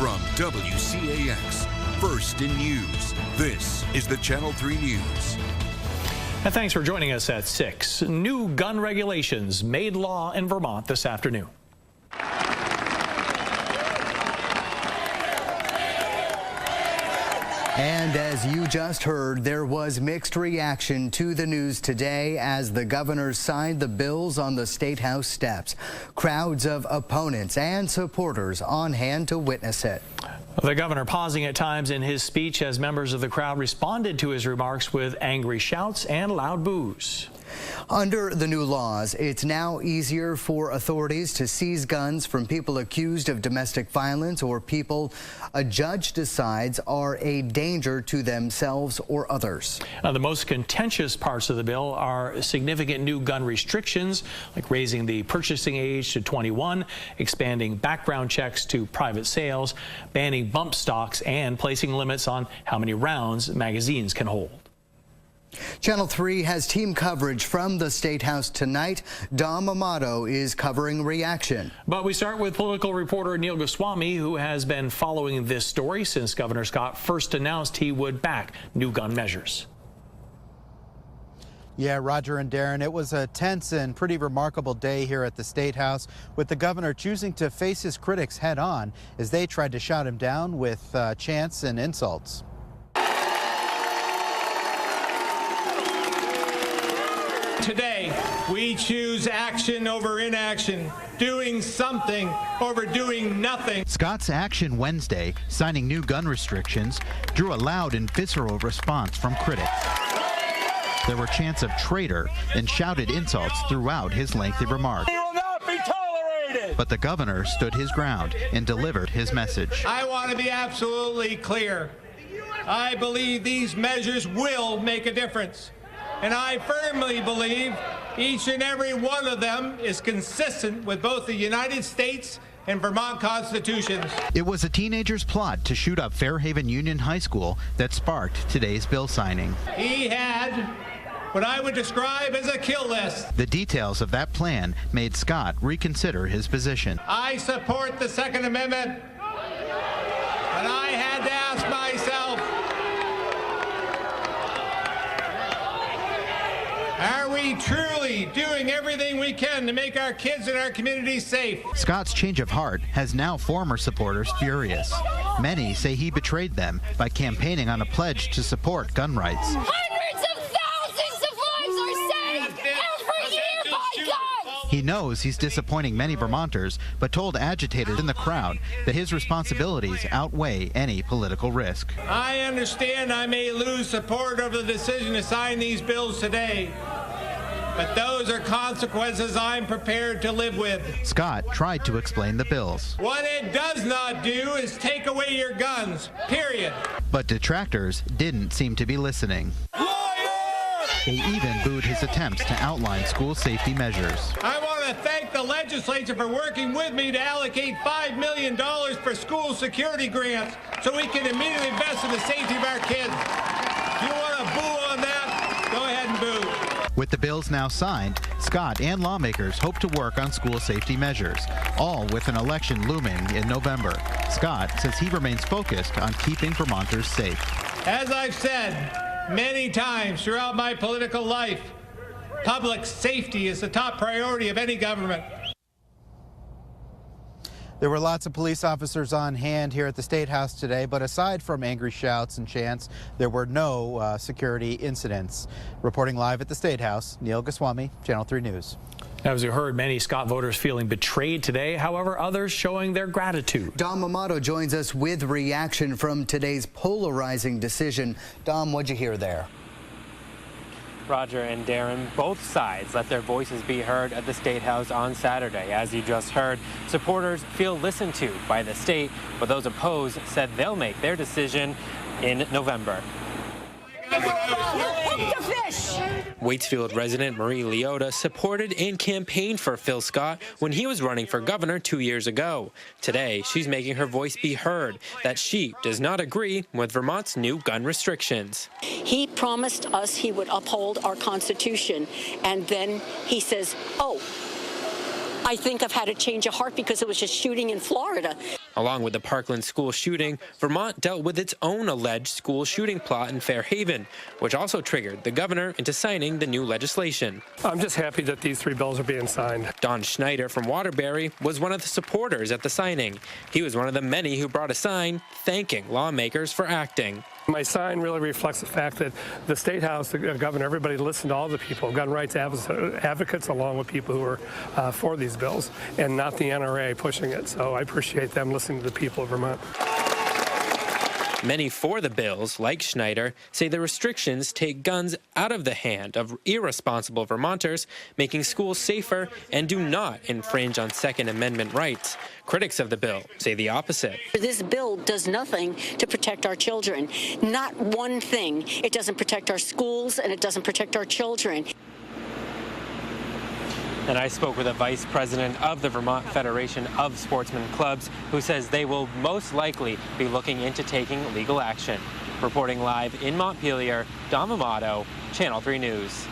From WCAX, first in news, this is the Channel 3 News. And thanks for joining us at 6. New gun regulations made law in Vermont this afternoon. And as you just heard, there was mixed reaction to the news today as the governor signed the bills on the State House steps. Crowds of opponents and supporters on hand to witness it. The governor pausing at times in his speech as members of the crowd responded to his remarks with angry shouts and loud boos. Under the new laws, it's now easier for authorities to seize guns from people accused of domestic violence or people a judge decides are a danger to themselves or others. Now, the most contentious parts of the bill are significant new gun restrictions, like raising the purchasing age to 21, expanding background checks to private sales, banning bump stocks, and placing limits on how many rounds magazines can hold. Channel 3 has team coverage from the State House tonight. Dom Amato is covering reaction. But we start with political reporter Neil Goswami, who has been following this story since Governor Scott first announced he would back new gun measures. Yeah, Roger and Darren, it was a tense and pretty remarkable day here at the State House, with the governor choosing to face his critics head on as they tried to shout him down with chants and insults. Today, we choose action over inaction, doing something over doing nothing. Scott's action Wednesday, signing new gun restrictions, drew a loud and visceral response from critics. There were chants of traitor and shouted insults throughout his lengthy remarks. He will not be tolerated. But the governor stood his ground and delivered his message. I want to be absolutely clear. I believe these measures will make a difference. And I firmly believe each and every one of them is consistent with both the United States and Vermont constitutions. It was a teenager's plot to shoot up Fairhaven Union High School that sparked today's bill signing. He had what I would describe as a kill list. The details of that plan made Scott reconsider his position. I support the Second Amendment, but I had to ask myself, are we truly doing everything we can to make our kids and our communities safe? Scott's change of heart has now former supporters furious. Many say he betrayed them by campaigning on a pledge to support gun rights. Hundreds of thousands of lives are saved every year by guns! He knows he's disappointing many Vermonters, but told agitators in the crowd that his responsibilities outweigh any political risk. I understand I may lose support over the decision to sign these bills today, but those are consequences I'm prepared to live with. Scott tried to explain the bills. What it does not do is take away your guns, period. But detractors didn't seem to be listening. They even booed his attempts to outline school safety measures. I want to thank the legislature for working with me to allocate $5 million for school security grants so we can immediately invest in the safety of our kids. If you want to boo on that, go ahead and boo. With the bills now signed, Scott and lawmakers hope to work on school safety measures, all with an election looming in November. Scott says he remains focused on keeping Vermonters safe. As I've said many times throughout my political life, public safety is the top priority of any government. There were lots of police officers on hand here at the State House today, but aside from angry shouts and chants, there were no security incidents. Reporting live at the State House, Neil Goswami, Channel 3 News. As you heard, many Scott voters feeling betrayed today. However, others showing their gratitude. Dom Amato joins us with reaction from today's polarizing decision. Dom, what'd you hear there? Roger and Darren, both sides let their voices be heard at the State House on Saturday. As you just heard, supporters feel listened to by the state, but those opposed said they'll make their decision in November. Waitsfield resident Marie Leota supported and campaigned for Phil Scott when he was running for governor 2 years ago. Today, she's making her voice be heard that she does not agree with Vermont's new gun restrictions. He promised us he would uphold our Constitution, and then he says, oh, I think I've had a change of heart because it was just shooting in Florida. Along with the Parkland school shooting, Vermont dealt with its own alleged school shooting plot in Fairhaven, which also triggered the governor into signing the new legislation. I'm just happy that these 3 bills are being signed. Don Schneider from Waterbury was one of the supporters at the signing. He was one of the many who brought a sign thanking lawmakers for acting. My sign really reflects the fact that the State House, the governor, everybody listened to all the people, gun rights advocates, along with people who are for these bills, and not the NRA pushing it. So I appreciate them listening to the people of Vermont. Many for the bills, like Schneider, say the restrictions take guns out of the hand of irresponsible Vermonters, making schools safer and do not infringe on Second Amendment rights. Critics of the bill say the opposite. This bill does nothing to protect our children. Not one thing. It doesn't protect our schools, and it doesn't protect our children. And I spoke with a vice president of the Vermont Federation of Sportsmen Clubs who says they will most likely be looking into taking legal action. Reporting live in Montpelier, Don Amato, Channel 3 News.